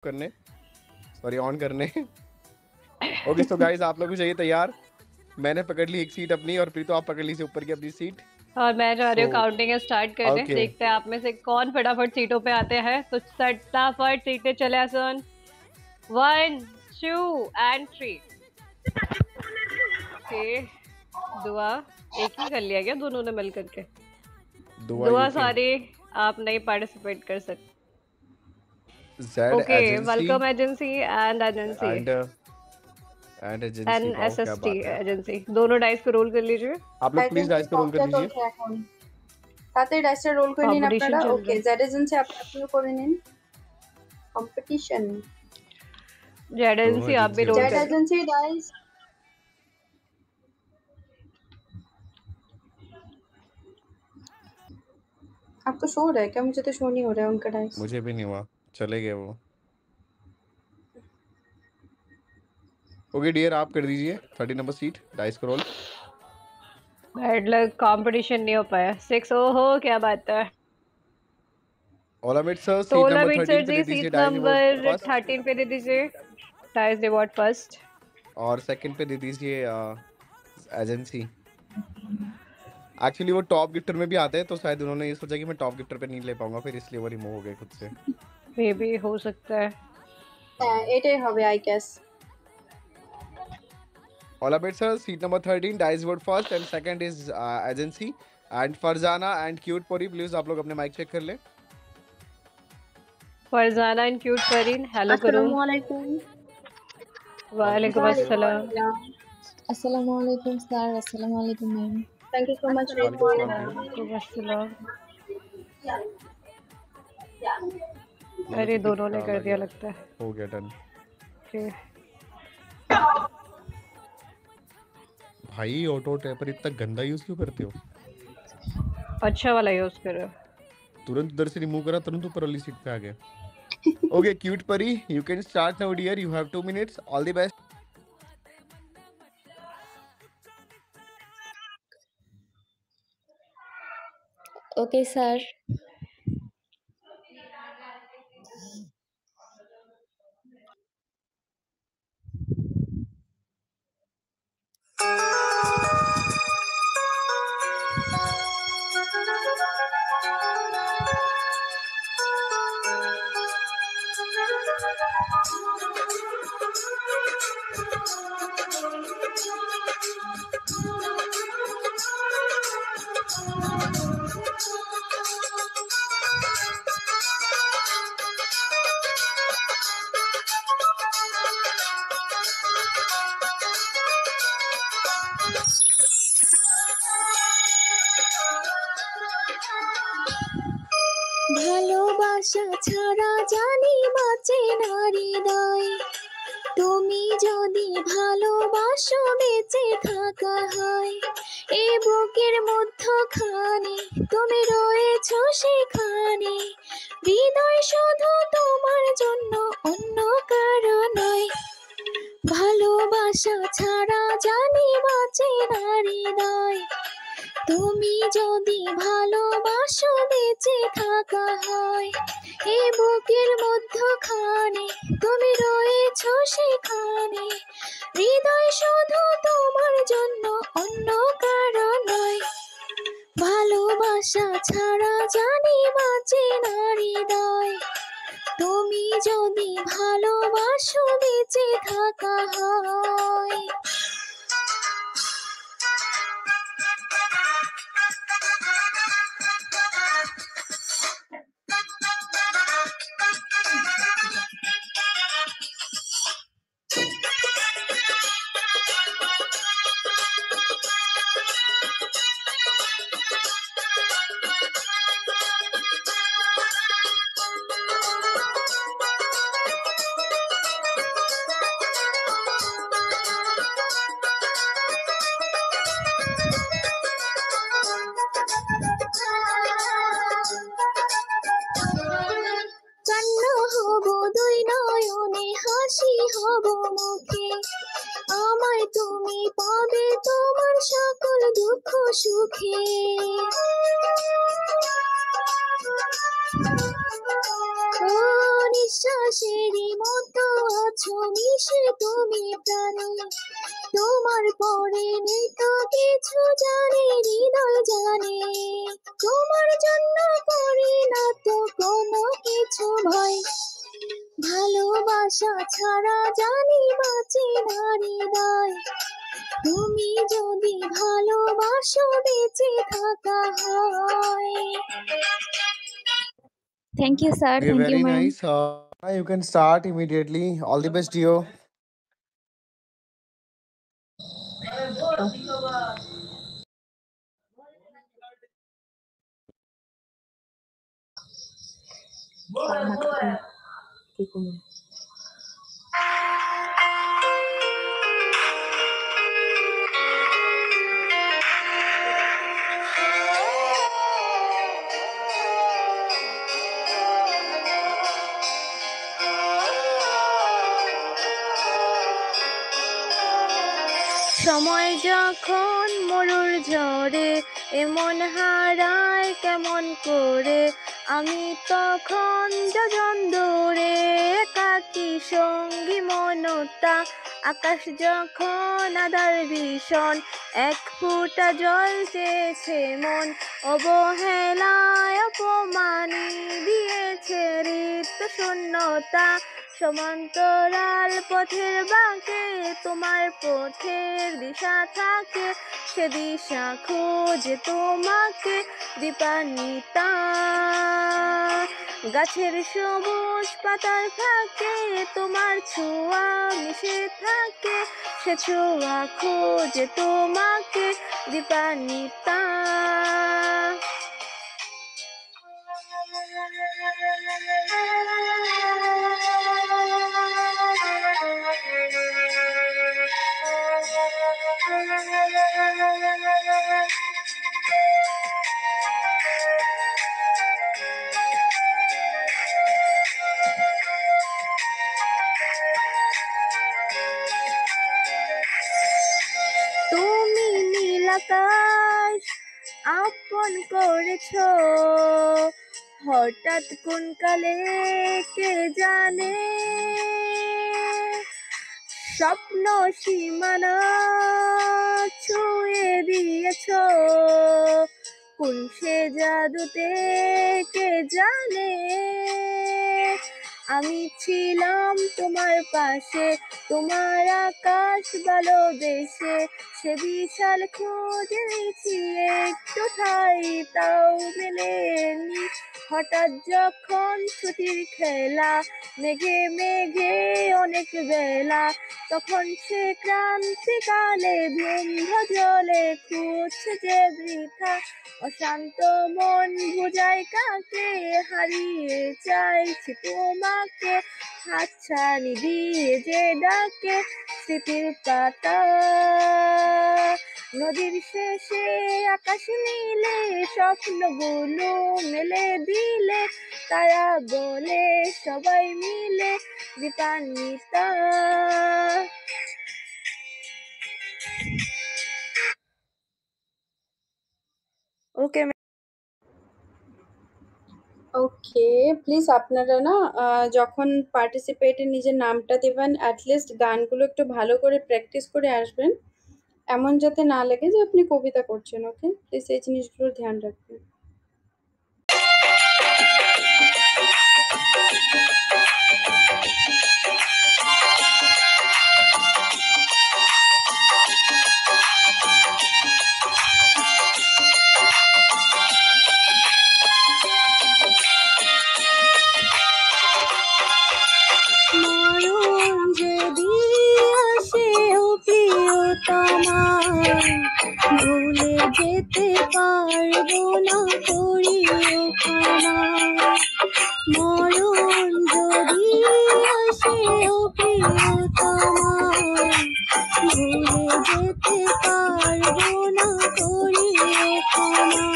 करने, sorry on करने। Okay तो गाइस आप लोग भी चाहिए तैयार। मैंने पकड़ ली एक सीट अपनी और प्रीतो आप पकड़ ली से ऊपर की अपनी सीट। और मैं जा रही हूँ So, काउंटिंग स्टार्ट करने। okay. देखते हैं आप में से कौन फटाफट सीटों पे आते हैं। तो फटाफट सीटें चले सुन। 1 2 एंड 3। ओके दुआ एक ही कर लिया क्या दोनों ने मिल करके? दुआ सारी आप नहीं पार्टिसिपेट कर सकते। Okay welcome agency and agency and agency wow क्या एनएसएसटी बात है। एजेंसी दोनों डाइस को रोल कर लीजिए। आप लोग प्लीज डाइस को रोल कर लीजिए। তাতে ডাইসটা রোল করে নিন Competition আপনারা। চল ওকে रहा জেড এজেন্সি আপনি করে নিন কম্পিটিশন। है। जेड एजेंसी आप भी रोल जेड कर। एजेंसी डाइस आपको शो हो रहा है क्या? मुझे तो शो नहीं हो रहा है उनका डाइस। मुझे भी नहीं हुआ, चले गए वो। ओके डियर आप कर दीजिए 30 नंबर सीट डाइस को रोल। बैड लक कंपटीशन नहीं हो पाया। 6 ओहो क्या बात है। ओलामिड सर सीट तो नंबर ओलामिड 13 सर पे दे जी दीजिए seat dice reward number first 13 पे दे दीजिए डाइस रिवॉर्ड फर्स्ट। और सेकंड पे दे दीजिए एजेंसी। एक्चुअली वो टॉप गिफ्टर में भी आते हैं तो शायद उन्होंने ये सोचा कि मैं टॉप गिफ्टर पे नहीं ले पाऊंगा, फिर इसलिए वो रिमूव हो गए खुद से। मे बी हो सकता है। এটাই হবে I guess. Olabet sir, seat number 13, dice vote first and second is agency and Farzana and Cute Pori, please आप लोग अपने माइक चेक कर ले। Farzana and cute Pareen hello करो। अस्सलाम वालेकुम। वालेकुम अस्सलाम। अस्सलाम वालेकुम सर। अस्सलाम वालेकुम ma'am. Thank you so much. वालेकुम अस्सलाम। अरे दोनों ने कर दिया लगता है। हो गया डन। भाई ऑटो टैपर इतना गंदा यूज क्यों करते हो? अच्छा वाला यूज करो। तुरंत उधर से रिमूव करा, तुरंत ऊपर वाली सीट पे आ गया। Okay cute Pari you can start now dear, you have 2 minutes, all the best. Okay sir. ভালোবাসা ছাড়া জানি বাঁচে না হৃদয়, তুমি যদি ভালোবাসো বেঁচে থাকা হয়। এ বুকের মধ্যখানে তুমি রয়েছো সেখানে, হৃদয় শুধু তোমার জন্য অন্য কারো নয়। ভালোবাসা ছাড়া জানি বাঁচে না হৃদয়, তুমি যদি ভালোবাসো বেঁচে থাকা হয়। এই বুকের মধ্যখানে তুমি রয়েছো সেখানে, হৃদয় শুধু তোমার জন্য অন্য কারো নয়। ভালোবাসা ছাড়া জানি বাঁচে না হৃদয়, তুমি যদি ভালোবাসো বেঁচে থাকা হয়। কান্না হব দুই নয়নে, হাসি হব মুখে, আমায় তুমি পাবে তোমার সকল দুঃখ সুখে। ও নিঃশ্বাসেরই মতো আছো মিশে তুমি প্রাণে, তোমার পরে নেই তো কিছু জানে হৃদয় জানে, তোমার জন্য করি না তো কোনো কিছু ভয়, ভালোবাসা ছাড়া জানি বাঁচে না হৃদয়, তুমি যদি ভালোবাসো বেঁচে থাকা হয়। Thank you sir, Okay, thank you very ma'am. nice. You can start immediately. All the best, Dio. সময় যখন মরুর ঝড়ে এমন হারায় কেমন করে, আমি তখন যোজন দূরে একাকী সঙ্গী মনতা, আকাশ যখন আধার ভীষণ এক ফোঁটা জল চেয়েছে মন, অবহেলায় অপমানি দিয়েছে হৃদ শূন্যতা, সমান্তরাল পথের বাঁকে তোমার পথের দিশা থাকে, সে দিশা খোঁজে তোমাকে দীপান্বিতা, গাছের সবুজ পাতার ফাঁকে তোমার ছোঁয়া মিশে থাকে, সে ছোঁয়া খোঁজে তোমাকে দীপান্বিতা। তুমি নীল আকাশ আপন করেছ, হঠাৎ কোন কালে কে জানে, স্বপ্ন সীমানা ছুঁয়ে দিয়েছ, কোন সে জাদুতে কে জানে, আমি ছিলাম তোমার পাশে তোমার আকাশ ভালোবেসে, সে বিশাল খুঁজেছি একটু ঠাই তাও মেলেনি, হঠাৎ যখন ছুটির খেলা মেঘে মেঘে অনেক বেলা, তখন সে ক্রান্তিকালে ধুন্ধ জলে খুঁজছে যে বৃথা, অশান্ত মন বুঝায় কাকে হারিয়ে চাইছি তোমাকে, হাতছানি দিয়ে যে ডাকে স্মৃতির পাতা, নদীর শেষে আকাশ নীলে স্বপ্নগুলো মেলে দিলে, তারা বলে সবাই মিলে দীপান্বিতা। ওকে ওকে, প্লিজ আপনারা না যখন পার্টিসিপেটে নিজের নামটা দেবেন অ্যাটলিস্ট গানগুলো একটু ভালো করে প্র্যাকটিস করে আসবেন, এমন যাতে না লাগে যে আপনি কবিতা করছেন। ওকে, প্লিজ এই জিনিসগুলো ধ্যান রাখবেন। মরণ যদি আসে ও প্রিয়তমা, ভুলে যেতে পারবো না করিও ক্ষমা, মরণ যদি আসে ও প্রিয়তমা, ভুলে যেতে পারবো না করিও ক্ষমা,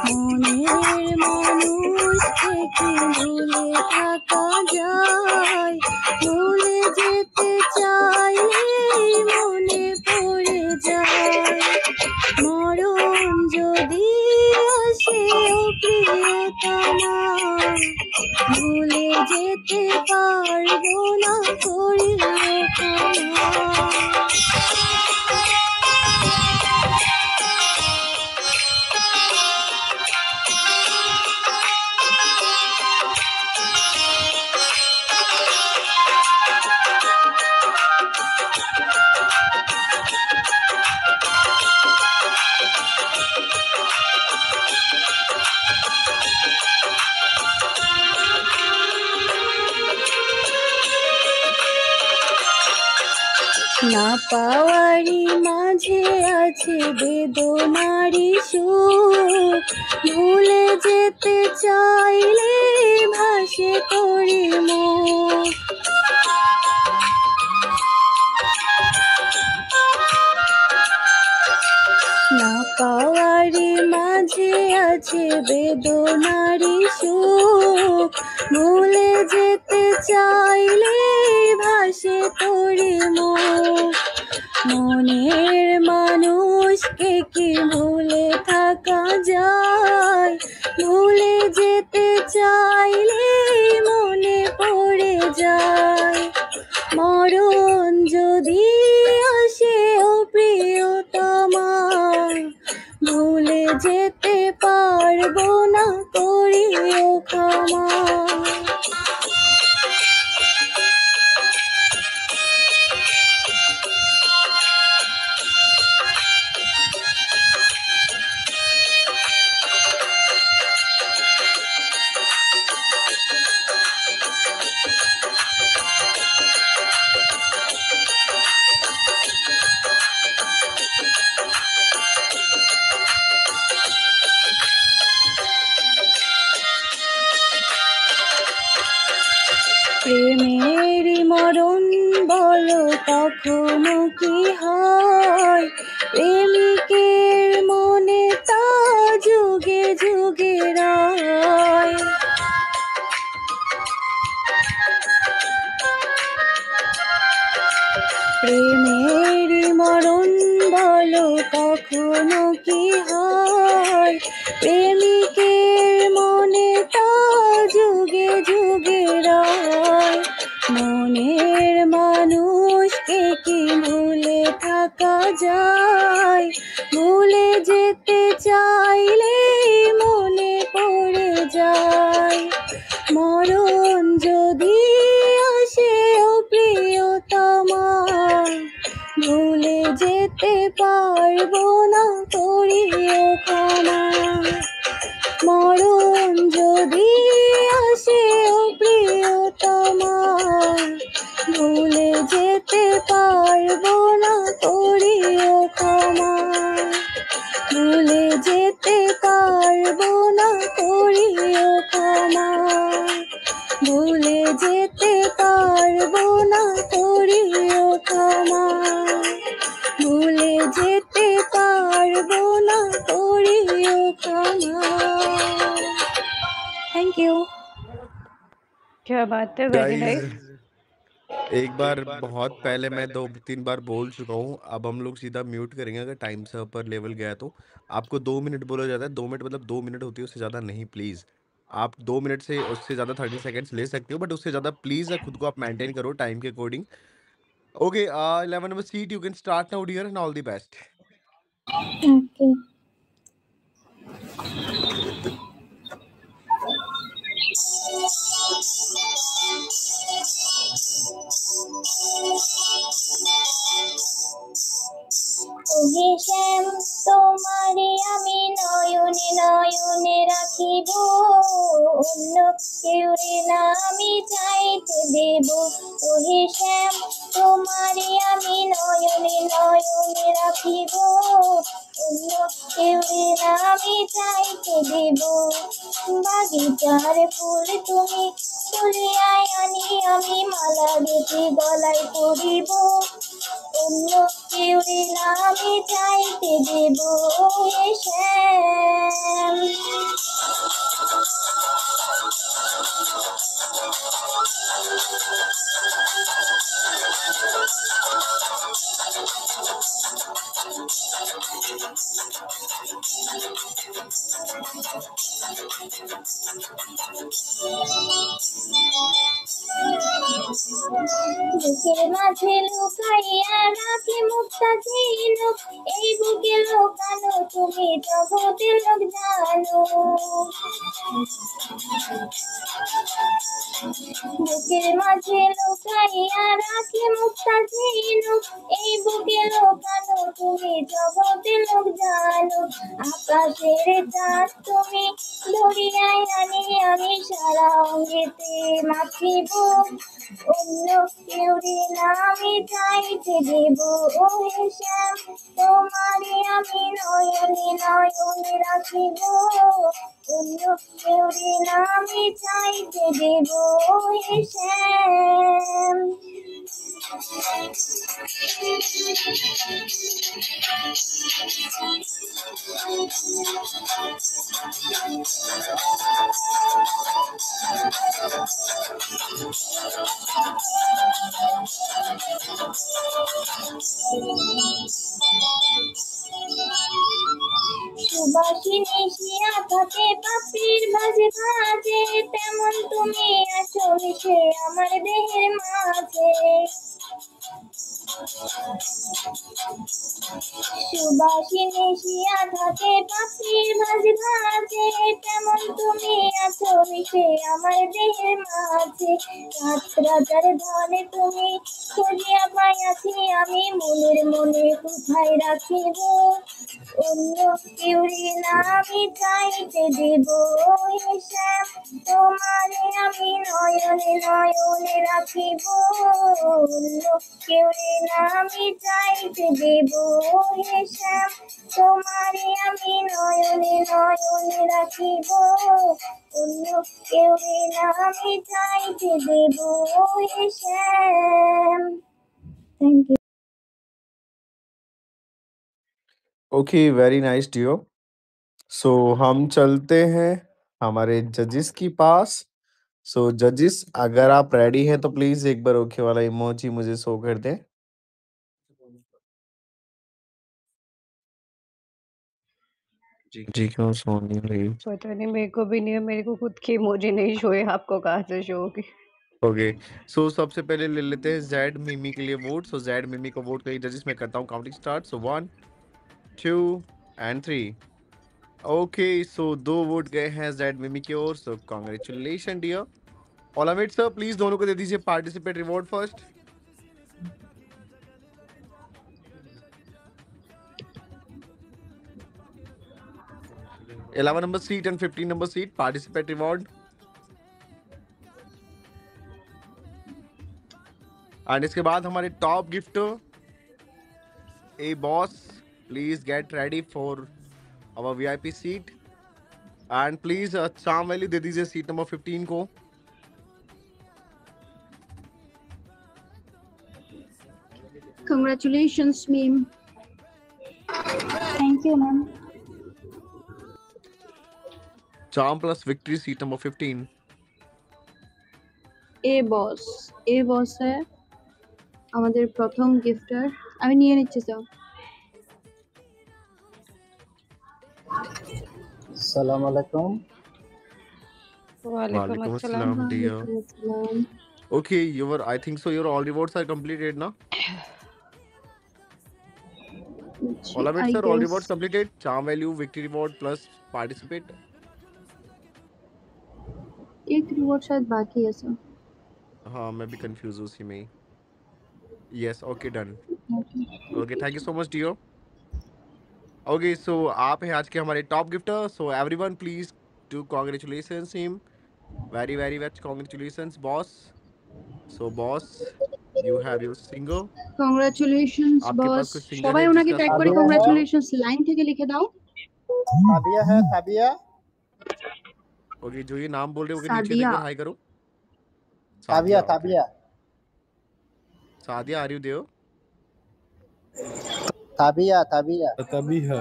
মনের মানুষ থেকে ভুলে থাকা যায়, ভুলে যেতে চাইলে মনে পড়ে যায়, মরণ যদি পারবো না করিও ক্ষমা। না পাওয়ারি মাঝে আছে বেদনারি সুখ, ভুলে যেতে চাইলে ভাসে তোরে মুখ। না পাওয়ারি মাঝে আছে বেদনারি সুখ, ভুলে যেতে চাইলে ভাসে তোরে মুখ। মনের মানুষকে কি ভুলে থাকা যায়, ভুলে যেতে চাইলে মনে পড়ে যায়। মরণ যদি আসে ও প্রিয়তমা, ভুলে যেতে পারবো না করিও ক্ষমা। প্রেমের মরণ বলো কখনো কি হয়, প্রেমিকের মনে তা যুগে যুগে রয়। প্রেমের মরণ বলো কখনো কি হয়, প্রেমিকের মনে তা যুগে যুগে রয়। মনের মানুষকে কি ভুলে থাকা যায়, ভুলে যেতে চাইলে মনে পড়ে যায়। মরণ যদি আসে ও প্রিয়তমা, ভুলে যেতে পারবো না করিও ক্ষমা। মরণ যদি আসে ও প্রিয়তমা, ভুলে যেতে পারবো না করিও ক্ষমা। ভুলে যেতে পারবো না করিও ক্ষমা। ভুলে যেতে পারবো না করিও ক্ষমা। ভুলে যেতে পারবো না করিও ক্ষমা। Thank you. क्या बात है, वेरी नाइस। गाइस एक बार बहुत पहले मैं 2-3 बार बोल चुका हूँ, अब हम लोग सीधा म्यूट करेंगे अगर टाइम से ऊपर लेवल गया तो। आपको 2 मिनट बोला जाता है, 2 मिनट मतलब 2 मिनट होती है, उससे ज़्यादा नहीं प्लीज़। आप 2 मिनट से उससे ज़्यादा 30 सेकेंड्स ले सकते हो, बट उससे ज़्यादा प्लीज़ खुद को आप मेंटेन करो टाइम के according. Okay 11 number seat, you can start now dear and all the best. Okay. ওহে শ্যাম তোমারে আমি নয়নে নয়নে রাখিব, অন্য কেউরে না আমি চাইতে দেব। ওহে শ্যাম তোমারে আমি নয়নে নয়নে রাখিব, অন্য কেউরে না আমি চাইতে দেব। বাগিচার ফুল তুমি তুলিয়ায় আনি আমি মালা গেঁথে গলায় পরিব, অন্য কেউরে না আমি চাইতে দেব। এ শ্যাম বুকের মাঝে লুকাইয়া রাখি মুক্তা ঝিনুক, এই বুকে লুকানো তুমি জগতের লোক জানো। বুকের মাঝে লুকাইয়া রাখি মুক্তা ঝিনুক, এই বুকে লুকানো তুমি জগতের লোক জানো। আকাশের চাঁদ তুমি ধরিয়ায় আনি আমি সারা অঙ্গেতে মাখিব, অন্য কেউরে না আমি চাইতে দেব। ও হে শ্যাম তোমারে আমি নয়নে নয়নে রাখিব, অন্য কেউরে না আমি চাইতে দেব। ও হে শ্যাম। সুবাসিনী শিয়া থাকে পাপড়ির ভাজে ভাজে, তেমন তুমি আছো মিশে আমার দেহের মাঝে। সুবাসিনী শিয়া থাকে পাপড়ির ভাজে ভাজে, তেমন তুমি আছো মিশে আমার দেহের মাঝে। রাত রাজার ধনে তুমি খুঁজিয়া পাইয়াছি আমি, মনের মনে কোথায় রাখিব, অন্য কেউরে না আমি চাইতে দেব। ও হে শ্যাম তোমারে আমি নয়নে নয়নে রাখিব, অন্য কেউরে না আমি চাইতে দেব। ও হে শ্যাম তোমারে আমি নয়নে নয়নে রাখিব, অন্য কেউরে না আমি চাইতে দেব। ও হে Shyam. Thank you. Okay, very nice dear. So हम चलते हैं हमारे जजेस के पास। सो जजेस, अगर आप रेडी हैं तो प्लीज एक बार ओके वाला इमोजी मुझे शो कर दें। जी क्यों शो नहीं हो रही? पता नहीं, मेरे को भी नहीं है, मेरे को खुद की इमोजी नहीं शो है, आपको कहाँ से शो होगी? ओके, सो सबसे पहले ले लेते हैं जेड मिमी के लिए वोट। सो जेड मिमी को वोट करिए जजेस। मैं करता हूँ counting start. So 1 2 and 3। Okay, so 2 vote गए हैं जेड मिमी की ओर। So congratulation dear. ओलामिड sir, please दोनों को दे दीजिए participate reward first. Eleven number seat and 15 number seat participate reward. And इसके बाद हमारे top gifter a boss, please get ready for our VIP seat. And please चाम वैली दे दीजिए सीट नंबर 15 को। Congratulations, ma'am. Thank you, ma'am. चाम plus victory seat number 15। এ বসে আমাদের প্রথম গিফটার। আমি নিয়ে নিচ্ছি স্যার। अस्सलाम वालेकुम। वालेकुम वालेकुम अस्सलाम। अस्सलाम dear. Okay, I think so your all rewards are completed now. Olamid sir, all rewards completed. Charm value, victory reward plus participate. एक रिवॉर्ड शायद बाकी है सर। हाँ, मैं भी कंफ्यूज हूँ उसी में ही। Yes, okay, done. Okay, thank you so much dear. Okay, so आप हैं आज के हमारे top gifter. So everyone please do congratulations him. Very very much congratulations boss. So boss, you have your singer. Congratulations आपके বস। पास कुछ singer সবাই है ওনাকে जिसका ট্যাগ song করে साबिया है, কংগ্রাচুলেশনস লাইন থেকে লিখে দাও। साबिया है, साबिया। ओके, जो ये नाम बोल रहे हो नीचे सादिया। देखकर हाई करो। Sabia, Sadia, okay. Sabia, Sadia, are you there? Sabia, Sabia. तभी है।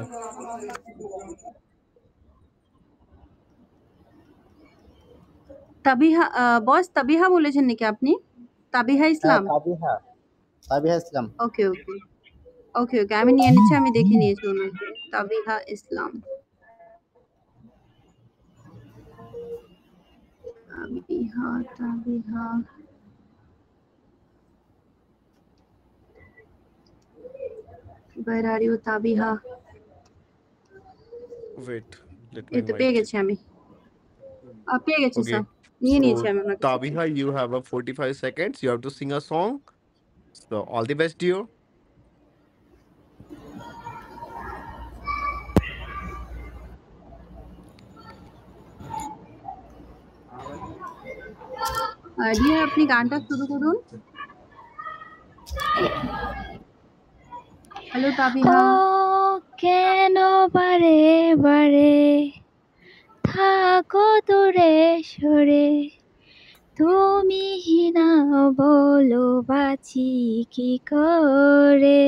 তাবিহা বস, তাবিহা বলেছেন নাকি আপনি? তাবিহা হ্যাঁ, ইসলাম। সাবিহা, সাবিহা ইসলাম। ওকে ওকে ওকে ওকে, আমি নিয়ে নিচ্ছি, আমি দেখে নিয়েছি ওনাকে। তাবিহা ইসলাম। তাবিহা তাবিহা Where are you, Tabiha? Wait, let me এই তো পেয়ে invite. গেছি আমি। পেয়ে গেছি Okay. স্যার, নিয়ে নিয়েছি So, আমি ওনার কাছ থেকে। Tabiha, you have a 45 seconds. You have to sing a song. So, all the best to you. Riya, আপনি গানটা শুরু করুন। হ্যালো ও তাবিহা। কেন বারে বারে থাকো দূরে সরে, তুমি না বলো বাঁচি কি করে।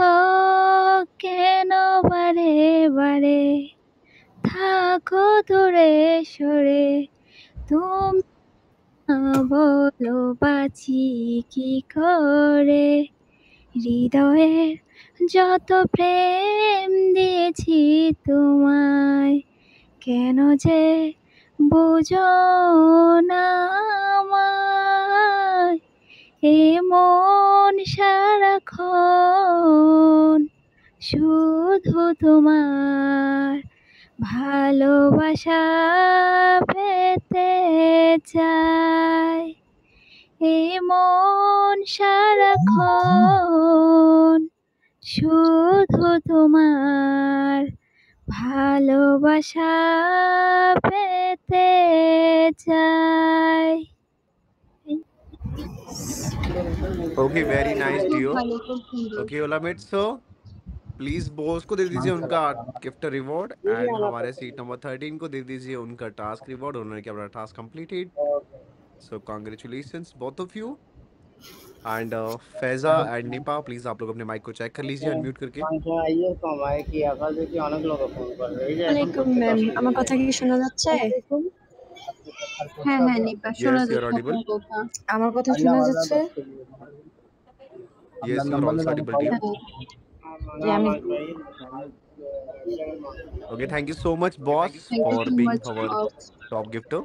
ও কেন বারে বারে থাকো দূরে সরে, তুমি না বলো বাঁচি কি করে। হৃদয়ের যত প্রেম দিয়েছি তোমায়, কেন যে বুঝো না আমায়। এ মন সারাক্ষণ শুধু তোমার ভালোবাসা পেতে চায়। এ মন সারাক্ষণ শুধু তোমার ভালোবাসা পেতে চায়। Okay, very nice, খুব Dio. ভালো, খুব সুন্দর। Okay, Ola mates, so please boss को दे दीजिए उनका गिफ्ट रिवॉर्ड एंड हमारे सीट नंबर 13 को दे दीजिए उनका टास्क रिवॉर्ड। उन्होंने क्या अपना task completed, so congratulations both of you. And Faiza and Nipah, please आप लोग अपने माइक को चेक कर लीजिए अनम्यूट करके। ওয়ালাইকুম ম্যাম, আমার কথা কি শোনা যাচ্ছে? হ্যাঁ হ্যাঁ নিপা, শোনা यस यू आर যাচ্ছে ऑडिबल। আপনার কথা। আমার কথা শোনা যাচ্ছে? Yes you are also audible to you. যে আমি okay, thank you so much boss Thank you for so being much, our boss. Top gifter.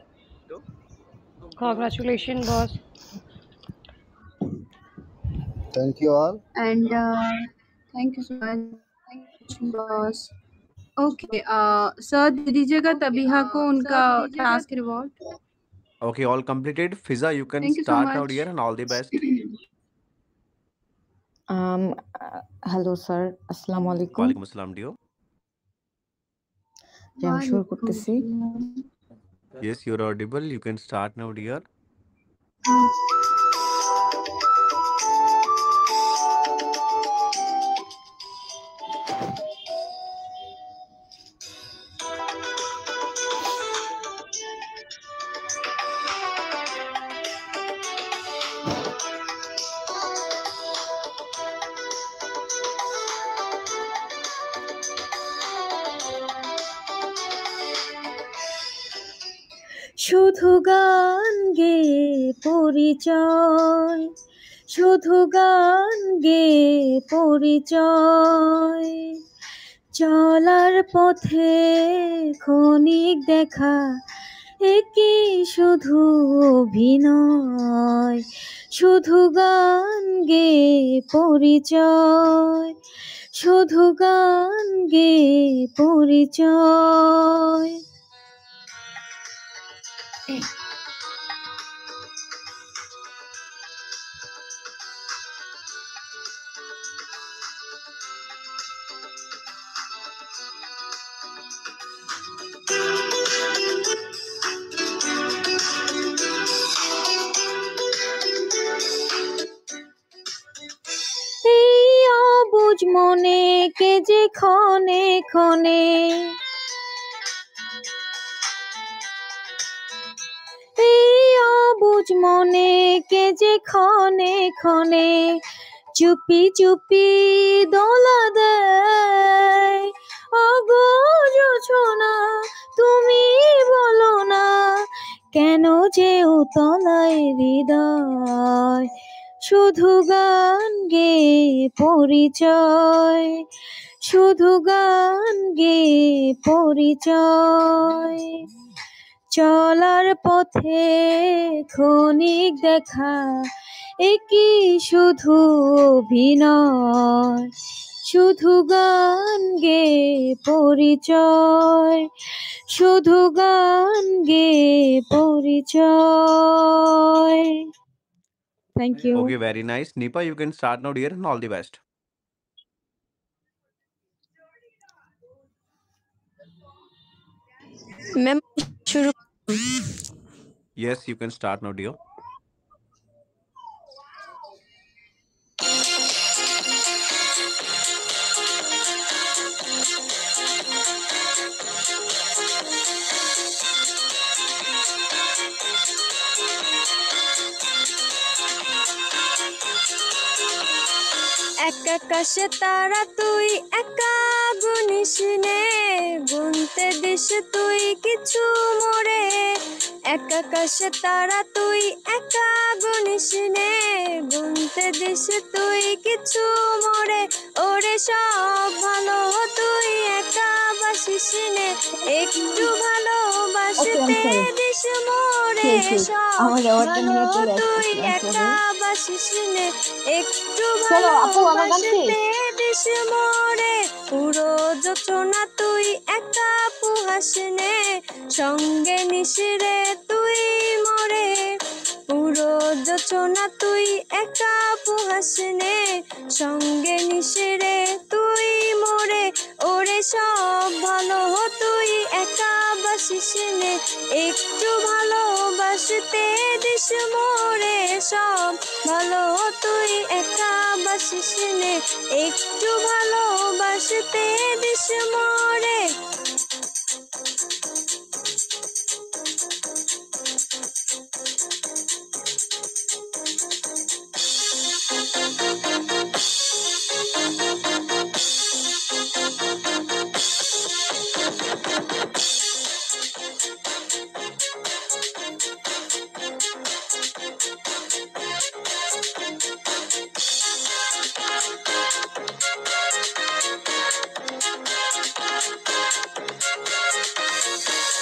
Congratulations, boss. Thank you all. And thank you so much, boss. Okay, sir दे दीजिएगा तबीहा को उनका task reward. Okay, all completed. Fiza you can Thank you so start now much. Dear and all the best. Hello sir, আসসালামু আলাইকুম। वालेकुम अस्सलाम dear. যে আমি শুরু করতেছি। Yes you are audible, you can start now dear. শুধু গান গেয়ে পরিচয়, শুধু গান গেয়ে পরিচয়। চলার পথে ক্ষণিক দেখা, একই শুধু অভিনয়। শুধু গান গেয়ে পরিচয়, শুধু গান গেয়ে পরিচয়। এই অবুঝ মনে কে যে ক্ষণে ক্ষণে, এই অবুঝ মনে কে যে ক্ষণে ক্ষণে চুপি চুপি দোলা দেয়। ওগো জোছনা তুমি বলো না, কেন যে উতলায় হৃদয়। শুধু গান গেয়ে পরিচয়, শুধু গান গেয়ে পরিচয়। চলার পথে ক্ষণিক দেখা, একই শুধু অভিনয়, শুধু গান গে পরিচয়, শুধু গান গে পরিচয়। Thank you. Okay, very nice. Nipa, you can start now, dear, and all the best. Ma'am শুরু Yes, you can start now, dear. এক আকাশে তারা তুই একা গুনিস নে, গুনতে দিস তুই কিছু মোরে। এক আকাশে তারা তুই একা গুনিস নে, গুনতে দিস তুই কিছু মোরে। ওরে সব ভালো তুই একা বাসিস নে, একটু ভালোবাসতে দিস মোরে। সব ভালো তুই একা বাসিস নে, একটু ভালোবাসতে দিস মোরে। পুরো যোচনা তুই একা পুহাস নে, সঙ্গে নিশিরে তুই মোরে। পুরো যোচনা তুই একা পুহাস নে, সঙ্গে নিশিরে তুই মোরে। ওরে সব ভালো তুই একা বাসিস নে, একটু ভালোবাসতে দিস মোরে। সব ভালো তুই একা বাসিস নে, একটু ভালোবাসতে দিস মোরে।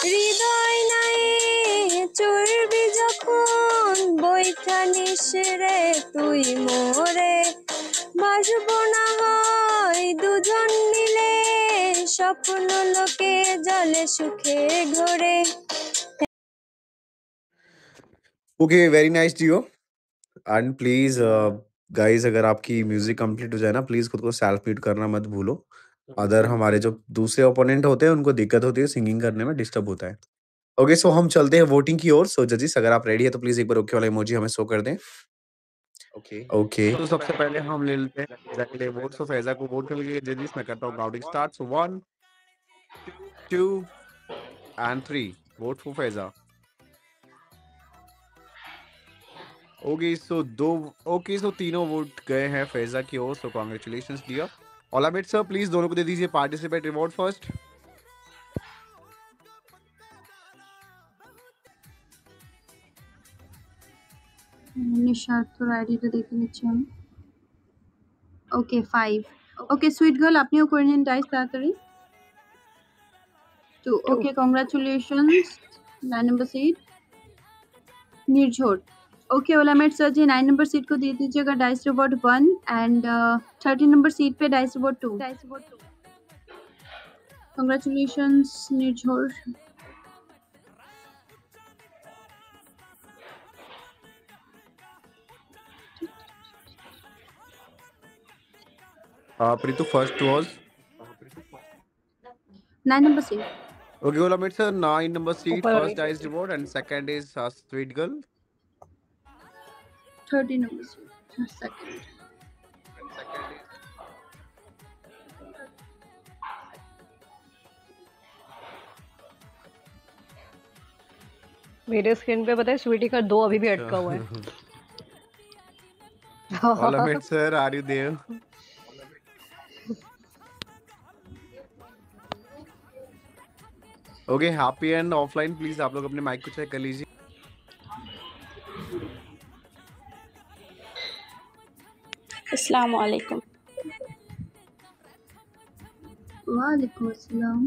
হৃদয় নাই চড়বি যখন বৈঠা নিশরে তুই মোরে। বাসবো না হয় দুজন মিলে, স্বপ্ন লোকে জলে সুখে ঘোরে। Okay, very nice, Gio. And please, guys, अगर आपकी म्यूजिक कंप्लीट हो जाए ना, प्लीज खुद को सेल्फ म्यूट करना मत भूलो। अदर हमारे जो दूसरे ओपोनेंट होते हैं उनको दिक्कत होती है, सिंगिंग करने में डिस्टर्ब होता है। ओके, सो हम चलते हैं वोटिंग की ओर। सो जजिस, अगर आप रेडी है तो प्लीज एक बार ओके वाला इमोजी हमें शो कर दें। ओके, तो सबसे पहले हम ले लेते हैं फैजा के लिए वोट। सो फैजा को वोट करने के लिए जजिस मैं करता हूँ counting start. So 1 2 and 3 vote for Faiza. Okay, so तीनों वोट गए हैं फैजा की ओर। So congratulations dear. ओलामिड sir, please दोनों को दे दीजिए पार्टिसिपेट रिवॉर्ड फर्स्ट। নিঃস্বার্থ আইডিটা দেখে নিচ্ছি আমি। ওকে 5। ওকে সুইট গার্ল, আপনিও করে নিন ডাইস তাড়াতাড়ি। তো okay, congratulations 9 number seat Nirjhor. Okay Olamid sir ji 9 number seat को दे दीजिएगा dice reward 1 and 13 number seat पे dice reward 2। Congratulations Nirjhor. Pritu, first was 9 number seat. okay, Olamid sir, 9 number seat, ऊपर first dice reward, and second is Sweet Girl. 13 number seat second. मेरे screen पे पता है स्वीटी का 2 अभी भी अटका हुआ है। Olamid sir, are you there? Okay, happy and offline, please आप लोग अपने माइक को चेक कर लीजिए। अस्सलाम वालेकुम। वालेकुम अस्सलाम।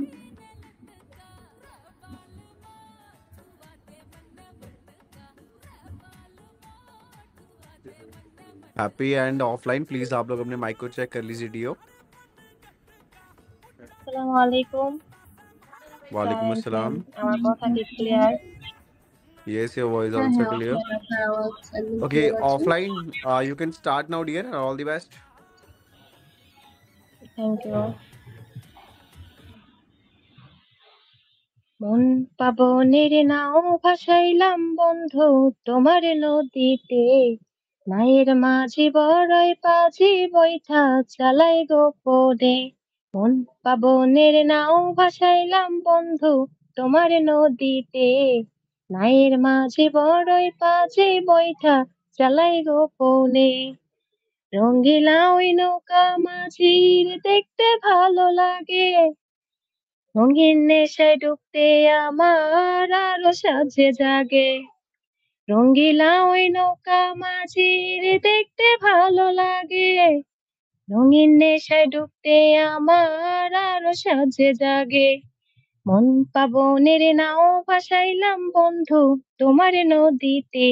हैप्पी एंड ऑफलाइन प्लीज आप लोग अपने माइक को चेक कर लीजिए डीओ। আসসালামু আলাইকুম वालेकुम স্যার अस्सलाम। আমার কথা কি ক্লিয়ার? Yes, your voice হ্যাঁ also হ্যাঁ clear. অফলাইন আপনার আওয়াজ একদম Okay, ক্লিয়ার আছে। offline, you can start now, dear. All the best. Thank you. মন পাবনের নাও ভাসাইলাম বন্ধু তোমার নদীতে, নায়ের মাঝি বড়ই পাজি বৈঠা চালাই গোপনে। মন পাবনের নাও ভাসাইলাম বন্ধু তোমার নদীতে, নায়ের মাঝি বড়ই পাজি বৈঠা চালাই গোপনে। রঙ্গিলা ওই নৌকা মাঝির দেখতে ভালো লাগে, রঙিন নেশায় ডুবতে আমার আরো সাজে জাগে। রঙ্গিলা ওই নৌকা মাঝির দেখতে ভালো লাগে, রঙিন নেশায় ডুবতে আমার আরো সাজে জাগে। মন পাবনের নাও ভাসাইলাম বন্ধু তোমার নদীতে,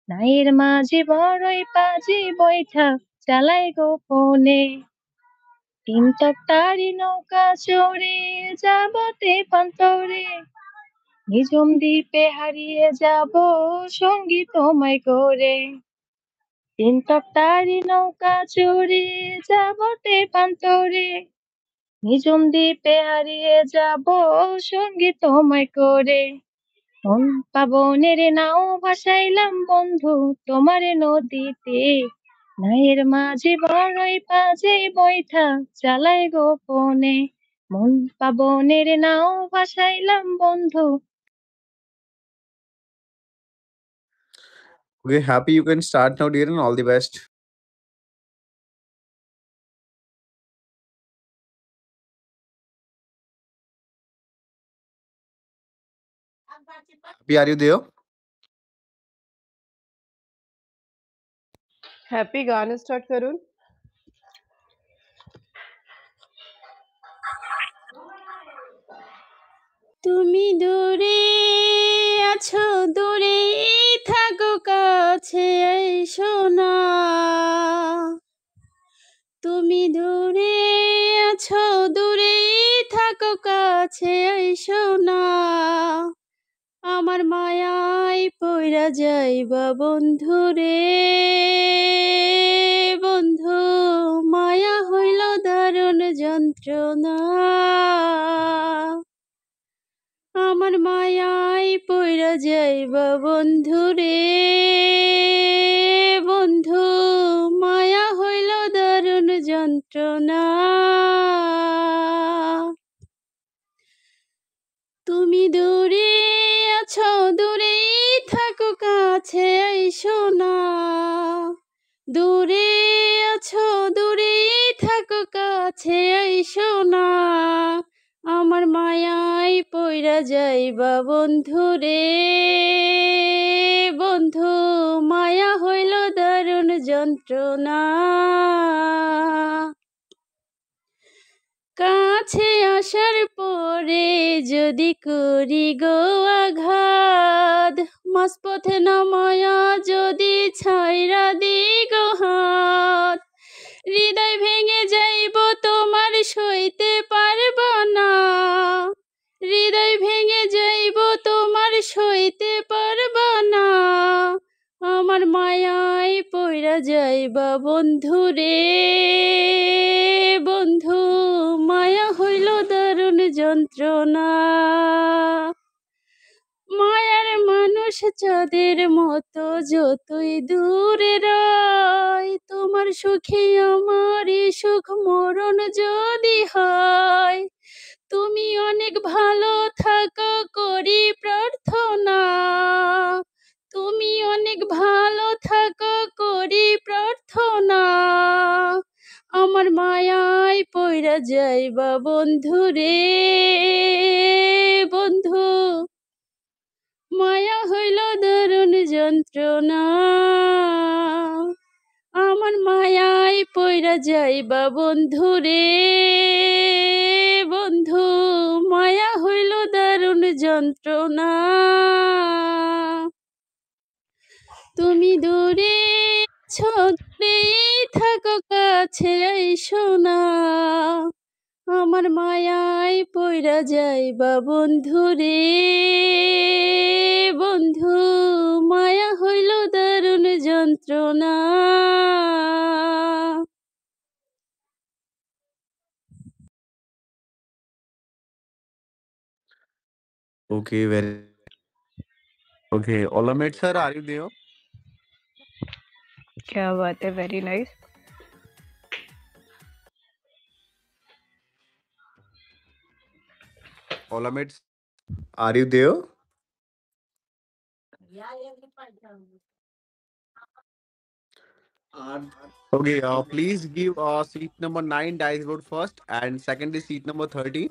নায়ের মাঝি বড়ই পাজি বৈঠা চালাই গোপনে। তিন তক্তারি নৌকা চড়ে যাবতে পান্তরে, নিঝুম দ্বীপে হারিয়ে যাব সঙ্গী তোমায় করে। তিন তক্তারি নৌকা চড়ে যাবতে পান্তরে, নিঝুম দ্বীপে হারিয়ে যাব সঙ্গী তোমায় করে। মন পাবনের নাও ভাসাইলাম বন্ধু তোমার নদীতে, নায়ের মাঝি বড়ই পাজে বৈঠা চালাই গোপনে। মন পাবনের নাও ভাসাইলাম বন্ধু। Okay, happy, you can start now, dear, and all the best. Happy, are you there? Happy গান স্টার্ট করুন। তুমি দূরে আছো, দূরে থাকো, কাছে এসো না। তুমি দূরে আছো, দূরে থাকো, কাছে এসো না। আমার মায়ায় পইরা যাইবা বন্ধু রে, বন্ধু মায়া হইল দারুণ যন্ত্রণা। আমার মায়ায় পইরা যাইবা বন্ধু রে, বন্ধু মায়া হইল দারুণ যন্ত্রণা। তুমি দূরে আছো, দূরে থাকো, কাছে আইসো না। দূরে আছো, দূরে থাকো, কাছে আইসো না। আমার মায়ায় পইরা যাইবা বন্ধু রে, বন্ধু মায়া হইল দারুণ যন্ত্রণা। কাছে আসার পরে যদি করি গো আঘাত, মাঝপথে নামায়া যদি ছাইরা দি গো হাত, হৃদয় ভেঙে যাইব তোমার সইতে পারব না। হৃদয় ভেঙে যাইব তোমার সইতে পারব না। আমার মায়ায় পইরা যাইবা বন্ধু রে, বন্ধু মায়া হইল দারুণ যন্ত্রণা। মায়ার মানুষ চাঁদের মতো যতই দূরে রয়, তোমার সুখে আমারই সুখ মরণ যদি হয়। তুমি অনেক ভালো থাকো করি প্রার্থনা, তুমি অনেক ভালো থাকো করি প্রার্থনা। আমার মায়ায় পইরা যাইবা বন্ধু রে, বন্ধু মায়া হইল দারুণ যন্ত্রণা। আমার মায়ায় পইরা যাইবা বন্ধু রে, বন্ধু মায়া হইল দারুণ যন্ত্রণা। তুমি দূরে আছো, দূরে থাকো কাছে আইসো না, আমার মায়ায় পইরা যাইবা বন্ধু রে, বন্ধু মায়া হইল দারুণ যন্ত্রণা। Okay, very okay. Olamed sir, are you there? क्या बात है, very nice. Olamed, are you there? Okay, please give seat number 9 dice vote first, and second is seat number 30.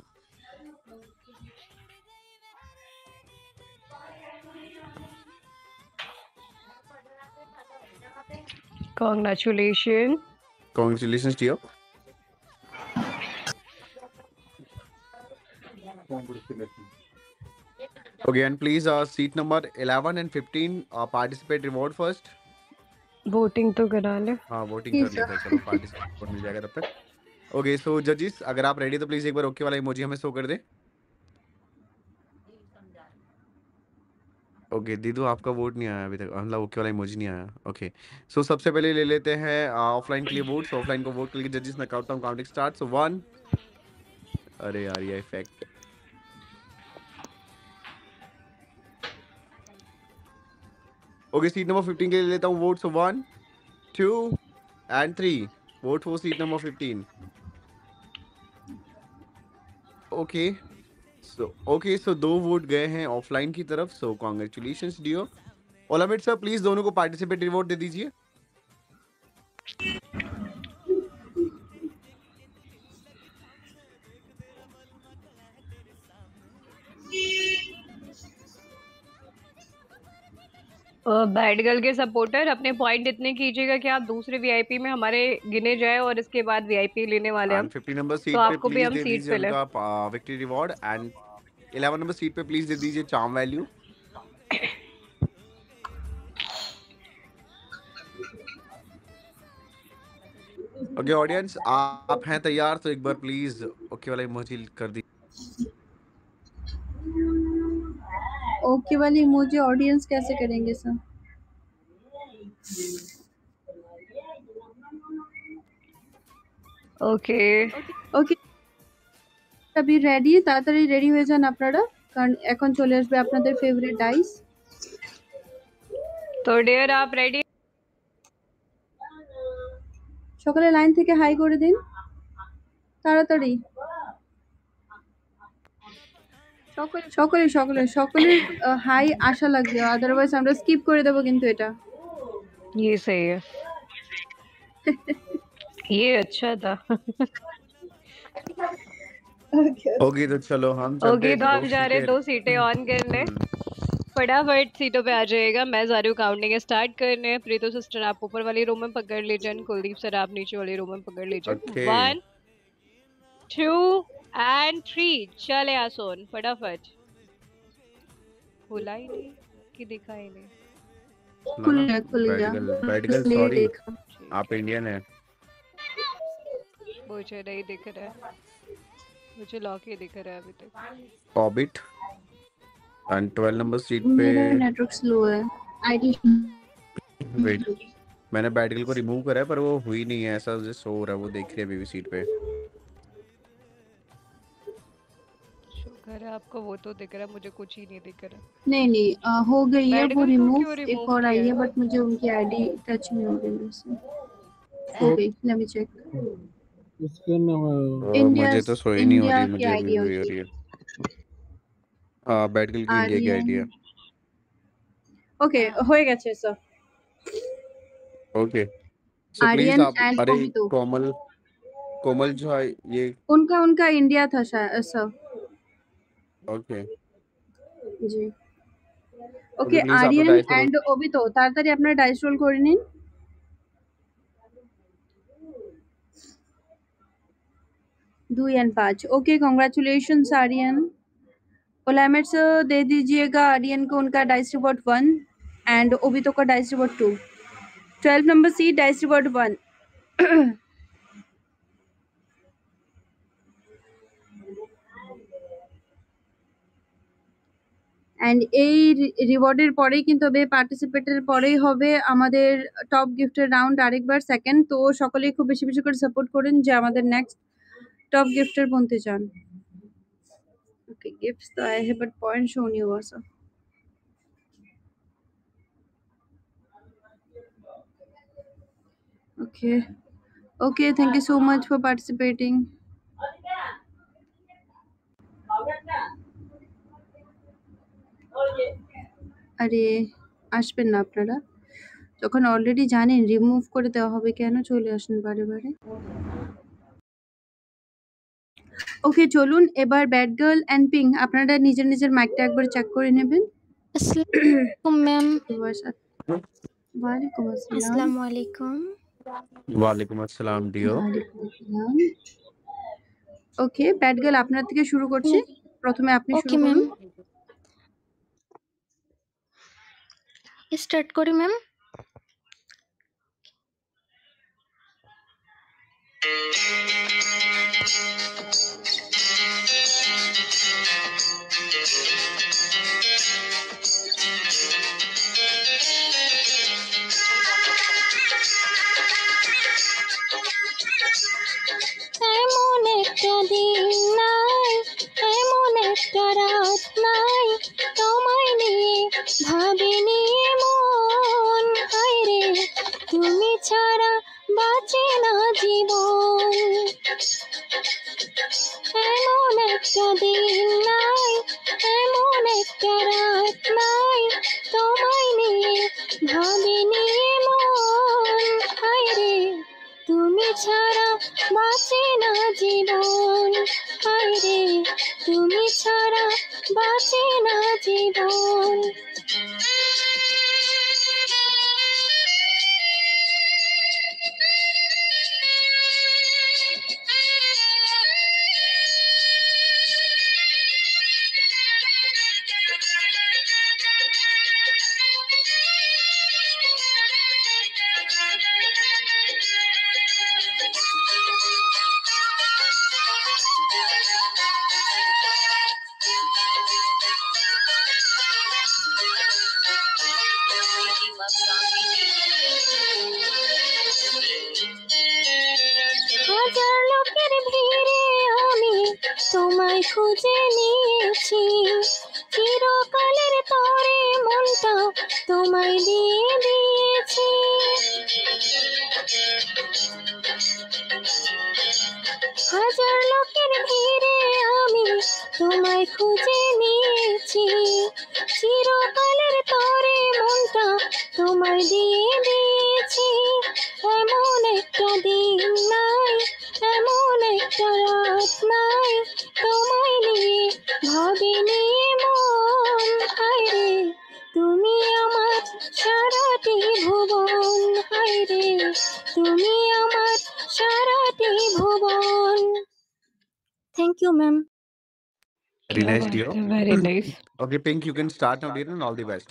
Congratulations. Congratulations to you. Okay, and please seat number 11 and 15 participate reward first. Voting तो करा ले। हाँ voting कर लिया था, चलो participate मिल जाएगा तब तक। ओके सो जजेस, अगर आप रेडी तो प्लीज एक बार ओके वाला इमोजी हमें शो कर दे। ओके दीदू आपका वोट नहीं आया अभी तक, मतलब ओके वाला इमोजी नहीं आया। ओके सो सबसे पहले ले लेते हैं ऑफलाइन के लिए वोट्स। ऑफलाइन को वोट करके जजेस मैं count down counting start. So 1, अरे यार ये इफेक्ट। ओके सीट नंबर 15 के लिए लेता हूँ vote. So 1, 2 and 3 vote for seat number 15। Okay so 2 vote गए हैं ऑफलाइन की तरफ। So congratulations dear. Olamid sir please दोनों को पार्टिसिपेट रिवॉर्ड दे दीजिए। बैड गर्ल के सपोर्टर अपने पॉइंट इतने कीजिएगा कि आप दूसरे वीआईपी में हमारे गिने जाए और इसके बाद वीआईपी लेने वाले हम। 50 नंबर सीट तो पे आपको भी प्लीज हम दे सीट दीजिए पे ले। उनका victory reward, and 11 number seat पे प्लीज दे दीजिए चार्म वैल्यू। ओके ऑडियंस आप हैं तैयार तो एक बार प्लीज ओके वाला इमोजी कर दी। ओके वाली इमोजी ऑडियंस कैसे करेंगे सर? ওকে ওকে সবই রেডি, তাড়াতাড়ি রেডি হয়ে যান আপনারা, কারণ এখন চলে আসবে আপনাদের ফেভারিট ডাইস। তো ডিয়ার आप रेडी? সকালে লাইন থেকে হাই করে দিন তাড়াতাড়ি। সকলের হাই আশা লাগবে, আদারওয়াইজ আমরা স্কিপ করে দেব কিন্তু এটা। ये सही है। ये अच्छा था। ओके तो चलो हम ओके तो हम जा रहे 2 सीटें ऑन करने। फटाफट सीटों पे आ जाइएगा, मैं जा रही हूँ काउंटिंग स्टार्ट करने। प्रीतो सिस्टर आप ऊपर वाली रूम में पकड़ लीजिए, कुलदीप सर आप नीचे वाली रूम में पकड़ लीजिए। 1 2 and 3 चले आसोन फटाफट। खुला ही नहीं कि दिखा ही नहीं। खुल गया। बैड गर्ल सॉरी आप इंडियन है। मुझे नहीं दिख रहा है, मुझे लॉक ही दिख रहा है अभी तक। ऑर्बिट एंड 12 नंबर सीट पे मेरा नेटवर्क स्लो है। आईडी वेट मैंने बैड गर्ल को रिमूव करा है पर वो हुई नहीं है, ऐसा मुझे शो हो रहा है। वो देख रही है अभी भी सीट पे। शुक्र है आपको वो तो दिख रहा है, मुझे कुछ ही नहीं दिख रहा। नहीं हो गई है बैड वो गर्ल को रिमूव। क्यों एक रिमूव और आई किया है है? बट मुझे उनकी आईडी टच नहीं हो रही मेरे से। हो गई, लेट मी चेक। मुझे तो सोई नहीं हो रही, मुझे इंडिया अभी की हुई हो रही है। बैड गर्ल की इंडिया की आईडी है। ओके হয়ে গেছে sir. Okay so please Aryan आप एंड अरे कोमितो। कोमल जो है ये उनका इंडिया था सर। ओके জি ओके ওকে प्लीज आप Aryan dice roll and Obito তাড়াতাড়ি আপনারা ডাইস রোল করে নিন। 2 और 5। Okay congratulations Aryan. Olamid sir दे दीजिएगा आर्यन को उनका डाइस रिवॉर्ड 1 एंड ओबितो का dice reward 2। 12 number seat dice reward 1। And এই রিওয়ার্ডের পরেই কিন্তু হবে, পার্টিসিপেটের পরেই হবে আমাদের টপ গিফটের রাউন্ড আরেকবার সেকেন্ড। তো সকলেই খুব বেশি বেশি করে সাপোর্ট করেন যে আমাদের নেক্সট টপ গিফটের বনতে চান। ওকে, গিফটস তো আই হ্যাভ বাট পয়েন্ট শোন you also. Okay, thank you so much for participating. আরে আসবেন না আপনারা? যখন অলরেডি জানেন রিমুভ করে দেওয়া হবে, কেন চলে আসেন বারে বারে? ওকে, চলুন এবার ব্যাড গার্ল অ্যান্ড পিঙ্ক আপনারা নিজের নিজের মাইকটা একবার চেক করে নেবেন। আসসালামু ম্যাম। ওয়ালাইকুম আসসালাম। আসসালামু আলাইকুম। ওয়ালাইকুম আসসালাম ডিও। ওকে, ব্যাড গার্ল আপনার থেকে শুরু করছি। প্রথমে আপনি ওকে শুরু ম্যাম, করুন। স্টার্ট করি ম্যাম। এমন একটা দিন নাই, এমন একটা রাত নাই, তোমায় নিয়ে ভাবিনি মন। হায়রে তুমি ছাড়া বাঁচে না জীবন। এমন একটা দিন নাই, এমন একটা রাত নাই, তোমায় নিয়ে ভাবিনি মন। হায়রে তুমি ছাড়া বাঁচে না জীবন। হায়রে তুমি ছাড়া বাঁচে না জীবন। হাজার লোকের ভিড়ে আমি তোমায় খুঁজে নিয়েছি, চিরকালের তরে মনটা তোমায় দিয়ে দিয়েছি। হাজার লোকের ভিড়ে আমি তোমায় খুঁজে নিয়েছি, চিরকালের তরে মনটা তোমায় দিয়ে দিয়েছি। এমন একটা দিন নাই, এমন একটা রাত নাই, তোমায় নিয়ে ভাবিনি মন। হায়রে তুমি আমার সারাটি ভুবন। হায়রে তুমি আমার সারাটি ভুবন। Thank you ma'am. Very nice dear. Very nice. Okay Pink, you can start now dear and all the best.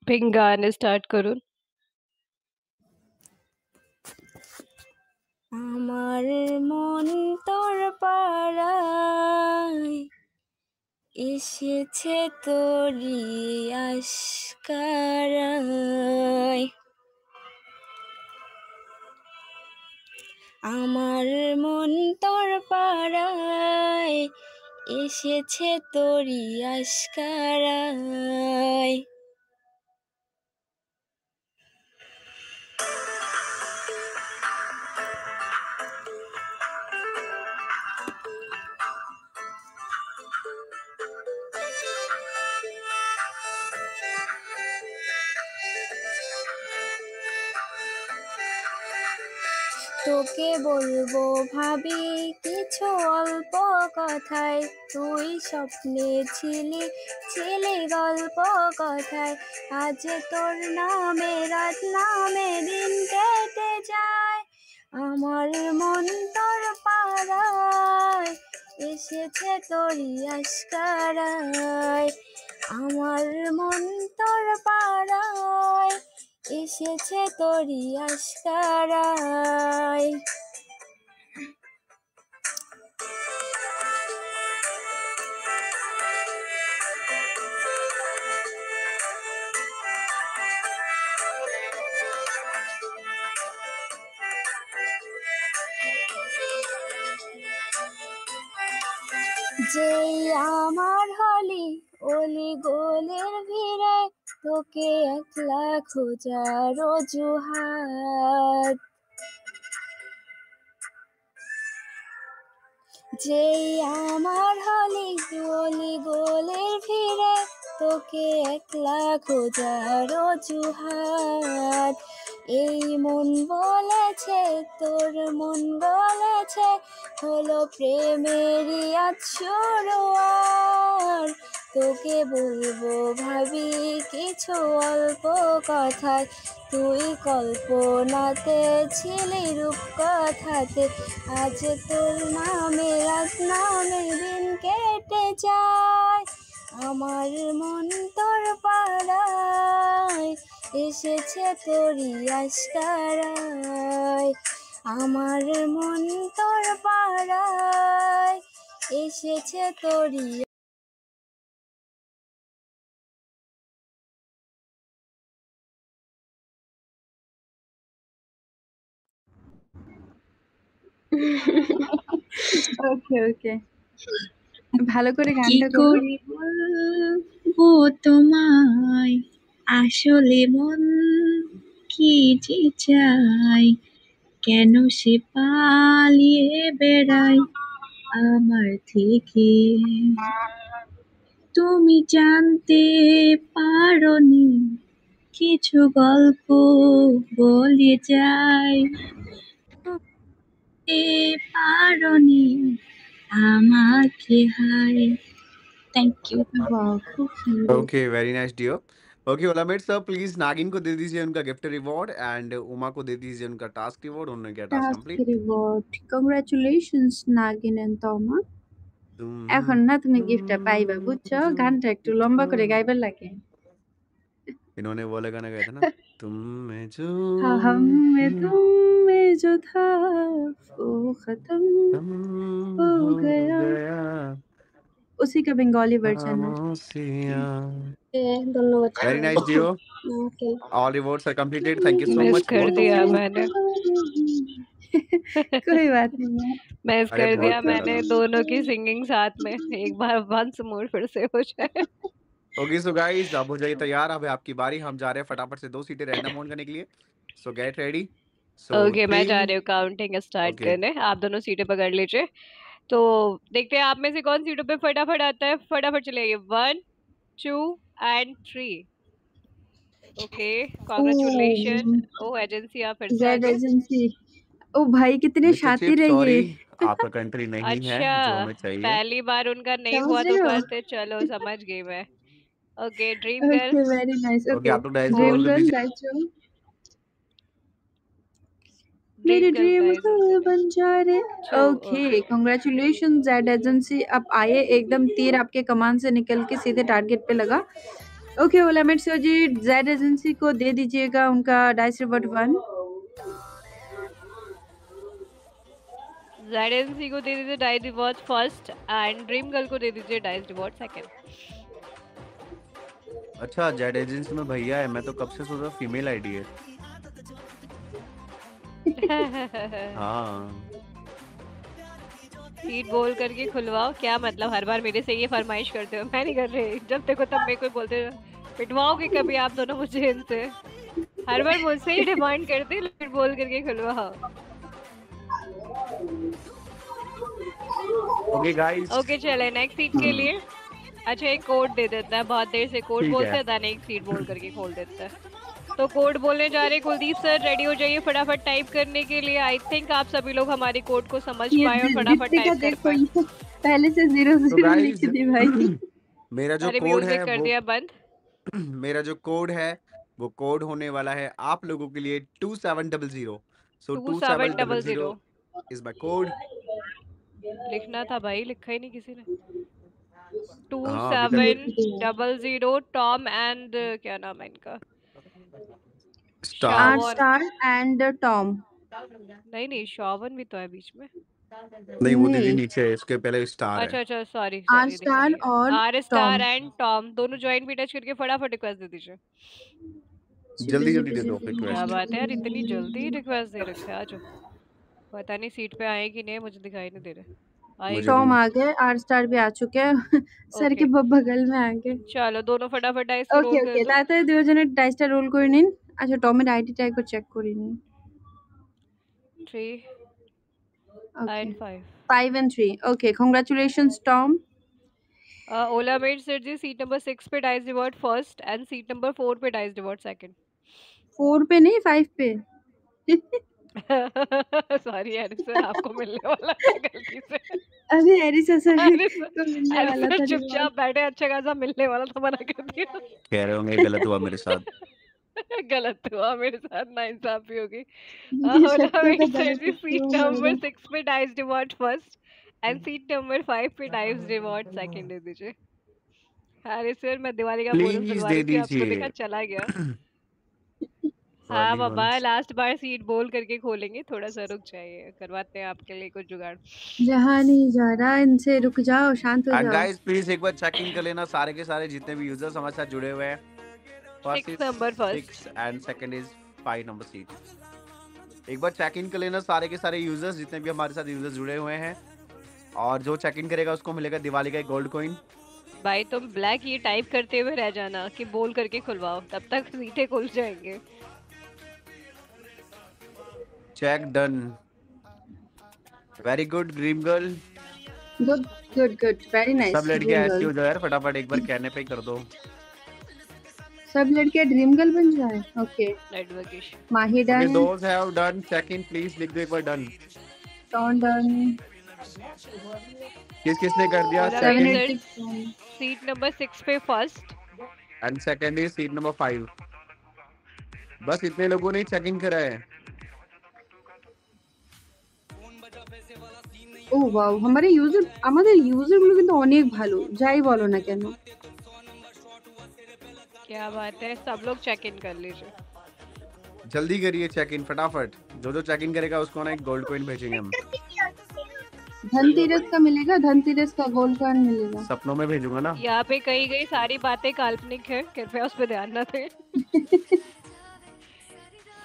Pink गाने स्टार्ट करून। আমার মন তোর পাড়ায় এসেছে তোরি আশকারায়। আমার মন তোর পাড়ায় এসেছে তোরি আশকারায়। তোকে বলবো ভাবি কিছু অল্প কথায়, তুই স্বপ্নে ছিলি ছিলি গল্প কথায়। আজ তোর নামে রাত নামে দিন কেটে যায়, আমার মন তোর পাড়ায় এসেছে তোরি আশকারায়। আমার মন তোর পাড়ায় এসেছে তোরই আশকারায়। যেই আমার হলি অলি গোলের ভিড়ে তোকে একলা খোঁজার অজুহাত। যেই আমার হলি অলি গোলের ভিড়ে তোকে একলা খোঁজার অজুহাত। এই মন বলেছে তোর মন বলেছে হলো প্রেমেরই আজ শুরুয়ার। তোকে বলবো ভাবি কিছু অল্প কথায়, তুই কল্পনাতে ছিলি রূপকথাতে। আজ তোর নামে আজ নামে দিন কেটে যায়, আমার মন তোর পাড়ায় এসেছে তোরই আশকারায়। আমার মন তোর পাড়ায় এসেছে তোরই। ওকে ওকে, ভালো করে কি গানটা করো। করে বলবো তোমায় আসলে মন কি যে চাই, কেন সে পালিয়ে বেড়ায় আমার থেকে। তুমি জানতে পারোনি কিছু গল্প বলে যায়, পারোনি আমাকে হায়। Thank you. वाह, खूब सुंदर। Okay, very nice dear. Okay Olamid sir, please Nagin को दे दीजिए उनका गिफ्ट रिवॉर्ड एंड उमा को दे दीजिए उनका टास्क रिवॉर्ड। उन्होंने किया task task complete. Reward, congratulations Nagin and Toma. এখন तुम না তুমি গিফটটা পাইবা, বুঝছো? গানটা একটু লম্বা করে গাইবার লাগে। इन्होंने वो वाला गाना गाया था ना, तुम में जो हाँ, हम में तुम में जो था वो खत्म खत्म हो हो गया। गया उसी का बंगाली वर्जन है। खामोशियाँ। ধন্যবাদ। Very nice dear. Okay. All rewards are completed. Thank you so miss much कर बोथ ऑफ दिया यू। मैंने। कोई बात नहीं है। मिस अरे कर बहुत दिया प्यारा मैंने था। दोनों की सिंगिंग साथ में। एक बार वंस मोर फिर से हो जाए। ओके सो गाइस, अब हो जाइए तैयार, अब है आपकी बारी। हम जा रहे हैं फटाफट से 2 सीटें रैंडम ऑन करने के लिए। सो गेट रेडी। सो ओके, मैं जा 3 रही हूँ काउंटिंग स्टार्ट ओके करने। आप दोनों सीटें पकड़ लीजिए। तो देखते हैं आप में से कौन सीटों पे फटाफट आता है। फटाफट चलिए, 1 2 एंड 3। Okay, congratulation. ओ एजेंसी, आप फिर से आ जेड गए। एजेंसी। ओ भाई कितने मिस्टर चिप, शातिर है ये। सॉरी आपका कंट्री नहीं है अच्छा, जो हमें चाहिए। पहली बार उनका नहीं समझ हुआ तो रहे हो? करते। चलो समझ गई मैं। Okay, dream girl. Okay, very nice. Okay okay, आप लोग डायस ड्रीम रोल कर गर्ल दीजिए। That's you. ड्रीम मेरे गर्ल ड्रीम गाइस गर्ल बन जा रे। Okay, okay. Congratulation Z agency. अब आए, एकदम तीर आपके कमान से निकल के सीधे टारगेट पे लगा। ओके ओलामेट सर जी, जेड एजेंसी को दे दीजिएगा उनका डाइस रिवॉर्ड 1। जेडेंसी को दे दीजिए dice reward first and dream girl को दे दीजिए डाइस रिवॉर्ड सेकंड। अच्छा, जेड एजेंसी में भैया है, मैं तो कब से सोच रहा फीमेल आईडी है। हाँ सीट बोल करके खुलवाओ। क्या मतलब हर बार मेरे से ये फरमाइश करते हो? मैं नहीं कर रही। जब देखो तब मेरे को बोलते हो, पिटवाओगे कभी आप दोनों मुझे इनसे? हर बार मुझसे ही डिमांड करते, सीट बोल करके खुलवाओ। Okay guys. ओके चले नेक्स्ट सीट के लिए। अच्छा, एक कोड दे देता है, बहुत देर से कोड ठीक बोलते है। हैं, दाने एक सीट बोल करके खोल देता है। तो कोड बोलने जा रहे। कुलदीप सर रेडी हो जाइए फटाफट टाइप करने के लिए। आई थिंक आप सभी लोग हमारी कोड को समझ पाए और फटाफट टाइप कर देखो पाए। ये पहले से 0 तो 0 लिख गाइस दी भाई। मेरा जो अरे कोड म्यूजिक है कर वो दिया बंद। मेरा जो कोड है वो कोड होने वाला है आप लोगों के लिए 2700। सो 2700 2700 इज माय कोड। लिखना था भाई, लिखा ही नहीं किसी ने। हाँ अभी तक 2700 टॉम एंड क्या नाम है इनका? Star are Shawon. Star and Tom. नहीं शॉवन भी तो है बीच में। नहीं, वो दीदी नहीं, नीचे है, इसके पहले स्टार है। अच्छा सॉरी आर दिख स्टार रही है। और आर टॉम। स्टार एंड टॉम दोनों ज्वाइन भी टच करके फटाफट रिक्वेस्ट दे दीजिए। जल्दी जल्दी दे दो क्या रिक्वेस्ट। बात है यार, इतनी जल्दी रिक्वेस्ट दे रखे हैं। आ जाओ। पता नहीं सीट पे आए कि नहीं, मुझे दिखाई नहीं दे रहे। आए मुझे भी टॉम भी। आ गए, आर स्टार भी आ चुके हैं। सर ओके के बगल में आ गए। चलो दोनों फटाफट डाइस को ওকে रोल कर ওকে दो। তাড়াতাড়ি দুজনে ডাইসটা রোল করে নিন। আচ্ছা টমের আইডিটা একবার চেক করে নিন। 3 okay and 5। 5 and 3 okay congratulations Tom. Olamide sir ji seat number 6 पे dice reward first and seat number 4 पे डाइस रिवॉर्ड सेकंड। 4 पे नहीं 5 पे। सॉरी एरिस सर, आपको मिलने वाला था गलती से। अरे एरिस सर एरिस को मिलने एरिस वाला सर था रिवॉर्ड। चुपचाप बैठे, अच्छा खासा मिलने वाला था, मना कर दिया। कह रहे होंगे गलत हुआ मेरे साथ। गलत हुआ मेरे साथ, नाइंसाफी होगी। ये ओला सबसे मेड तो सर गलत जी सीट क्यों नंबर होगा। 6 पे dice reward first and seat number 5 पे डाइस रिवॉर्ड सेकंड दे दीजिए। अरे सर मैं दिवाली का बोनस प्लीज दिलवा दे रही थी आपको, दीजिए। देखा चला गया। हाँ वाली बाबा वंस। लास्ट बार सीट बोल करके खोलेंगे, थोड़ा सा रुक जाइए, करवाते हैं आपके लिए कुछ जुगाड़। जहाँ नहीं जा रहा इनसे, रुक जाओ, शांत हो एंड जाओ। गाइस प्लीज एक बार चेक इन कर लेना सारे के सारे जितने भी यूजर्स हमारे साथ जुड़े हुए हैं। First 6 is number first 6 and second is 5 number seat. एक बार चेक इन कर लेना सारे के सारे यूजर्स जितने भी हमारे साथ यूजर्स जुड़े हुए हैं, और जो चेक इन करेगा उसको मिलेगा दिवाली का एक गोल्ड कॉइन। भाई तुम ब्लैक ये टाइप करते हुए रह जाना कि बोल करके खुलवाओ, तब तक सीटें खुल जाएंगे। Check done. Very good dream girl. Good good good very सब नाइस लड़कियां ड्रीम ऐसी हो गर्ल। जाए यार, फटाफट एक बार कहने पे ही कर दो। सब लड़कियां ड्रीम गर्ल बन जाए। ओके एडवोकेशन माही ओके डन, दोस्त have done check in, please लिख दो एक बार डन। टॉन डन, किस किसने कर दिया Ola check made in? Sir 786 seat number 6 पे first and second is seat number 5। बस इतने लोगों ने चेक इन करा है। ও ওয়াও আমাদের ইউজার গুলো কিন্তু অনেক ভালো, যাই বলো না কেন। क्या बात है, सब लोग चेक इन कर लीजिए। जल्दी करिए चेक इन फटाफट। जो जो चेक इन करेगा उसको ना एक गोल्ड कॉइन भेजेंगे हम। धनतेरस का मिलेगा, धनतेरस का गोल्ड कॉइन मिलेगा। सपनों में भेजूंगा ना। यहाँ पे कही गई सारी बातें काल्पनिक है, कृपया उस पर ध्यान न दें।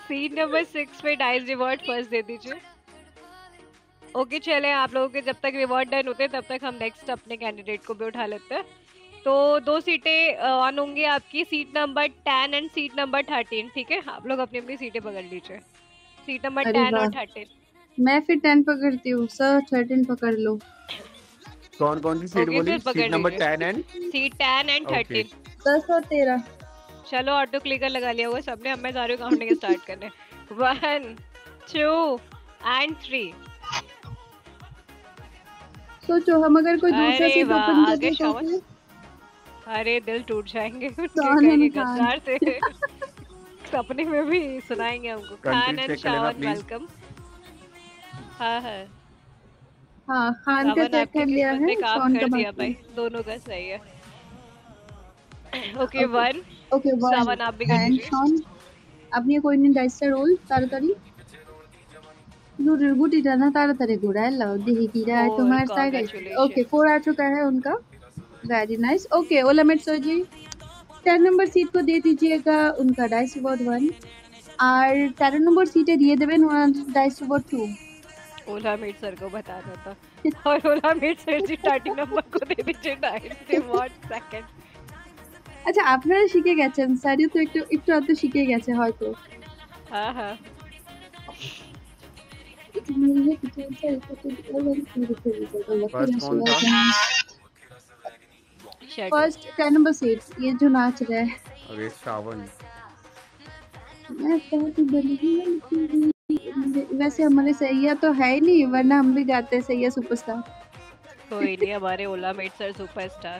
सीट नंबर 6 पे डाइस रिवॉर्ड फर्स्ट दे दीजिए। ओके चले, आप लोगों के जब तक रिवॉर्ड डन होते हैं तब तक हम नेक्स्ट अपने कैंडिडेट को भी उठा लेते हैं। तो 2 सीटें ऑन होंगी आपकी, seat number 10 and seat number 13। ठीक है, आप लोग अपनी अपनी सीटें पकड़ लीजिए, सीट नंबर अरे 10 और वाह, 13। मैं फिर 10 पकड़ती हूँ सर, 13 पकड़ लो। कौन कौन सी सीट ओके बोली? सर पकड़ सीट नंबर लीजिए, 10 एंड सीट 10 एंड ओके 13। 10 और 13। चलो ऑटो क्लिकर लगा लिया हुआ सबने, अब मैं जा रही हूँ काउंटिंग स्टार्ट करने। 1 2 एंड 3। सोचो हम अगर कोई दूसरा अरे सीट वाह, ओपन आगे करते तो शॉवन। फिर अरे दिल टूट जाएंगे उनके, खान कहेंगे एंड खान। गद्दार थे। सपने में भी सुनाएंगे हमको। खान कंट्री एंड चेक कर लेना शावन प्लीज। वेलकम। हाँ हाँ खान का शावन चेक आपकी कर लिया किस्मत है, ने काम शॉन कर का दिया बाकी। भाई, दोनों का सही है। ओके ओके 1 ওকে 1 शावन आप भी कर এন্ড लीजिए। শন আপনি করে নিন ডাইসটা রোল তাড়াতাড়ি। লুডুর গুটিটা না তাড়াতাড়ি ঘুরায় লাও, দেখি কি রায় 4 তোমার সাইডে। Okay congratulation. 4 आ चुका है उनका, very nice. Okay Olamid sir जी 10 नंबर सीट को दे दीजिएगा उनका डाइस रिवॉर्ड 1 और 13 नंबर सीटे দিয়ে দেবেন डाइस रिवॉर्ड 2। ओला मीट सर को बताना था। और ओला मीट सर जी 13 नंबर को दे दीजिए डाइस रिवॉर्ड सेकंड। আচ্ছা আপনারা শিখে গেছেন, স্যারও তো একটু একটু অত শিখে গেছে হয়তো। हाँ फर्स्ट कौन था? शट फर्स्ट 10 नंबर सीट, ये जो नाच रहा है। अरे श्रावण। मैं कहती बनी वैसे हमारे सैया तो है ही नहीं, वरना हम भी गाते हैं सैया सुपरस्टार। कोई नहीं, हमारे Olamide sir superstar.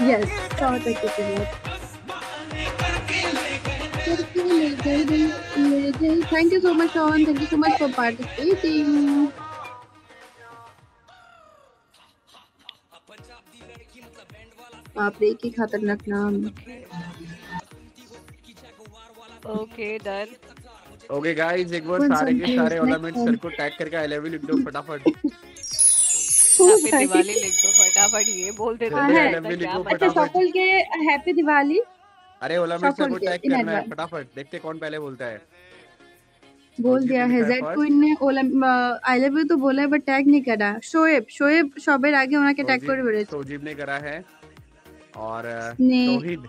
Yes 100% की बात। Thank you so much Shaun, thank you so much for participating. बाप रे की खतरनाक नाम। Okay done. ओके गाइस, एक बार One सारे song, के please. सारे Next ओलामिड सर one. को टैग करके आई लव यू लिख दो फटाफट। हैप्पी दिवाली लिख दो फटाफट, ये बोल देते हाँ जल्दी है। आई लव यू क्या लिखो अच्छा फटाफट। সকলকে হ্যাপি দিওয়ালি। अरे ओलामिड सर को সকলকে टैग in करना है advance। फटाफट, देखते कौन पहले बोलता है। बोल संजीव दिया ने है। लिखा है जेड फर्स्ट। क्वीन ने आई लव यू तो बोला है बट टैग नहीं करा। শোয়েব সবের আগে ওনাকে ট্যাগ করে বেরোচ্ছে। सोजीब ने करा है और ने तौहीद।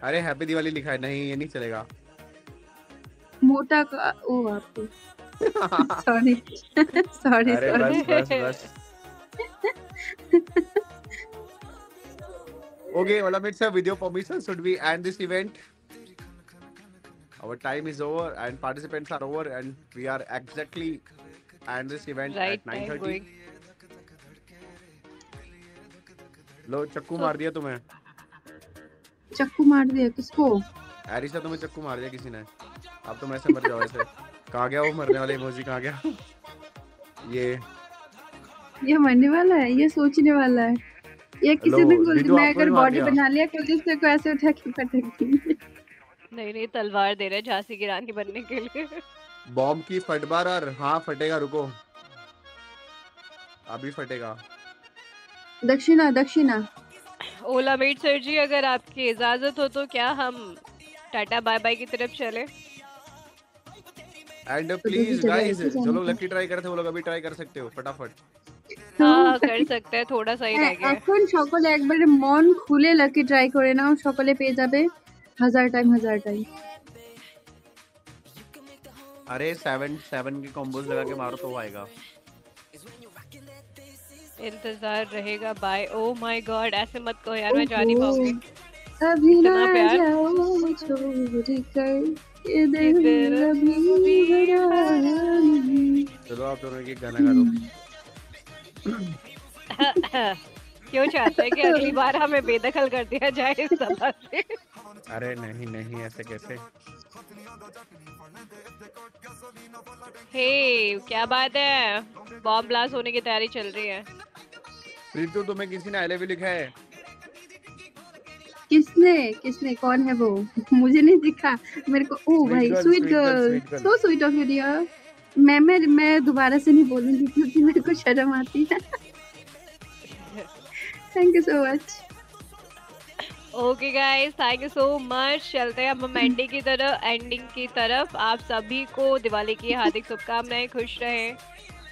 अरे हैप्पी दिवाली लिखा है, नहीं ये नहीं चलेगा। मोटा का ओ आपको सॉरी सॉरी अरे सॉरी। बस बस बस। Okay, Olamid sir, with your permission, should we end this event? Our time is over and participants are over and we are exactly end this event right at time 9:30. Going. लो चक्कू तो मार दिया तुम्हें। चक्कू मार दिया किसको? एरिसा तुम्हें चक्कू मार दिया किसी ने। अब तुम ऐसे मर जाओ ऐसे। कहाँ गया वो मरने वाला इमोजी, कहाँ गया? ये मरने वाला है, ये सोचने वाला है। ये किसी लो दिन बोल जीजू मैं आपको अगर भी मार बॉडी दिया। बना लिया कुलदीप को ऐसे उठा के पटक दूंगी। नहीं तलवार दे रहे झांसी की रानी बनने के लिए। बॉम्ब की फटबार और हाँ फटेगा, रुको अभी फटेगा। दक्षिणा दक्षिणा। ओलामिड सर जी, अगर आपकी इजाजत हो तो क्या हम टाटा बाय बाय की तरफ चले? एंड तो प्लीज दूसरी जगह गाइस, ऐसे जो जाना लोग था। लकी ट्राई करते वो लोग अभी ट्राई कर सकते हो फटाफट। हाँ कर सकते हैं, थोड़ा सा ही रह गया है। এখন সকলে একবারে মন খুলে লাকি ট্রাই করে নাও, সকলে পেয়ে যাবে 1000 টাইম 1000 টাইম। अरे 7 के कॉम्बोज लगा के मारो तो वो आएगा। इंतजार रहेगा बाय। ओ माय गॉड, ऐसे मत कहो यार, मैं जा नहीं ओहो, पाऊंगी। अभी ना इतना प्यार। जाओ छोड़ कर ये ये दिल दिल अभी अभी भरा भरा नहीं। चलो आप दोनों की गाना गा दो। क्यों चाहते हैं कि अगली बार हमें बेदखल कर दिया जाए इस सभा से? अरे नहीं नहीं ऐसे कैसे। हे क्या बात है, बॉम्ब ब्लास्ट होने की तैयारी चल रही है। प्रीतु तुम्हें किसी ने आई लव यू लिखा है? किसने किसने कौन है वो? मुझे नहीं दिखा मेरे को। ओ भाई sweet girl, sweet girl. So sweet of you dear. मैं दोबारा से नहीं बोलूंगी क्योंकि मेरे को शर्म आती है। Thank you so much. Okay guys, thank you so much. चलते हैं अब हम एंडिंग की तरफ। आप सभी को दिवाली की हार्दिक शुभकामनाएं। खुश रहें,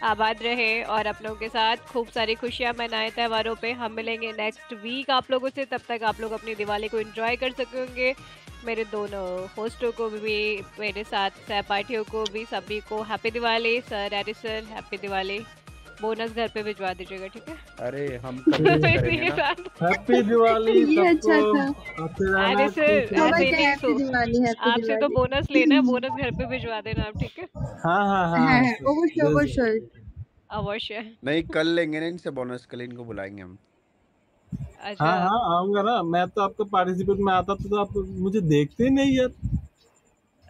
आबाद रहें और अपनों के साथ खूब सारी खुशियां मनाएं त्योहारों पे। हम मिलेंगे नेक्स्ट वीक आप लोगों से, तब तक आप लोग अपनी दिवाली को एंजॉय कर सकेंगे। मेरे दोनों होस्टों को भी, मेरे साथ सहपाठियों को भी, सभी को हैप्पी दिवाली। सर एरिस सर हैप्पी दिवाली। बोनस घर पे भिजवा दीजिएगा, ठीक है? अरे हम करेंगे ना। हैप्पी दिवाली ये अच्छा सबको। था। अरे सर बाबा ऐसे क्या नहीं हैप्पी दिवाली हैप्पी आपसे तो दिवाली। बोनस लेना है, बोनस घर पे भिजवा देना आप, ठीक है? हाँ हाँ हाँ हाँ हाँ अवश्य अवश्य। अवश्य। नहीं कल लेंगे ना इनसे बोनस, कल इनको बुलाएंगे हम। अच्छा हाँ हाँ आऊंगा ना। मैं तो आपका पार्टिसिपेट में आता तो आप मुझे देखते ही नहीं यार।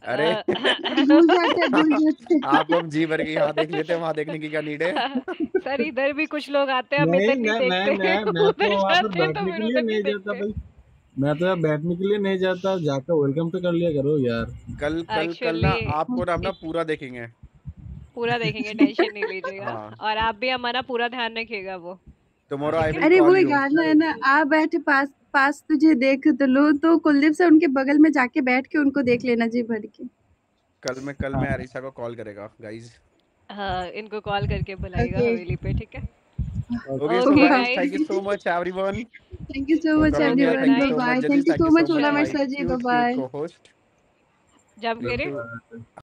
अरे भूल जाते आपको हम जी भर के यहाँ देख लेते हैं, वहाँ देखने की क्या नीड है? सर इधर भी कुछ लोग आते हैं, हम नहीं इधर नहीं देखते। मैं तो उधर वहाँ पर जाते हैं तो बैठने फिर के लिए उधर नहीं नहीं जाता देखते। भाई। मैं तो यार बैठने के लिए नहीं जाता, जाकर वेलकम तो कर लिया करो यार। कल कल कल ना Actually, आपको ना अपना पूरा देखेंगे। पूरा देखेंगे, टेंशन नहीं लीजिएगा। हाँ। और आप भी हमारा पूरा ध्यान रखिएगा वो। टुमारो आई विल अरे वो कॉल एक यू। गाना है ना, आ बैठे पास पास तुझे देख तो लो, तो कुलदीप से उनके बगल में जाके बैठ के उनको देख लेना जी भर के। कल मैं अरीसा को कॉल करेगा गाइस। हाँ, इनको कॉल करके बुलाइएगा Okay. हवेली पे, ठीक है? Okay so Okay, guys, guys. Thank you so much everyone thank you so for much coming here. Everyone, thank you bye so bye. Much thank जजेस, you thank so you much so much Ola my sir जी, cute bye cute co-host जम करे। प्रीतु।